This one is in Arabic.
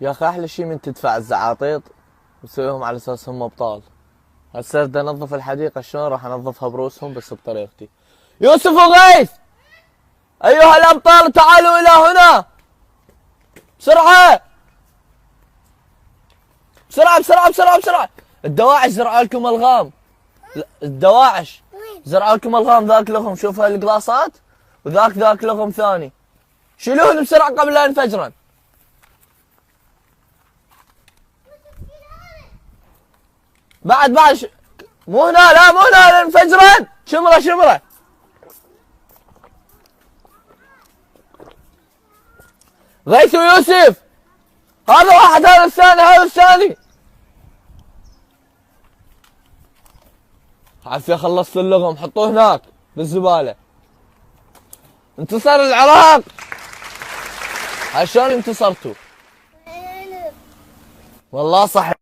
يا اخي احلى شي من تدفع الزعاطيط وتسويهم على اساس هم ابطال. هسه بدي انظف الحديقه، شلون راح انظفها بروسهم بس بطريقتي. يوسف وغيث ايها الابطال تعالوا الى هنا بسرعه بسرعه بسرعه بسرعه بسرعه. الدواعش زرعوا لكم الغام. الدواعش زرعوا لكم الغام، ذاك لهم، شوف هالقلاصات ذاك لهم ثاني. شيلوهن بسرعه قبل ان ينفجرن. بعد مو هنا، لا مو هنا، انفجرن. شمره غيث ويوسف، هذا واحد، هذا الثاني. عافية خلصت اللغم، حطوه هناك بالزبالة. انتصر العراق. هاي شلون انتصرتوا؟ والله صح.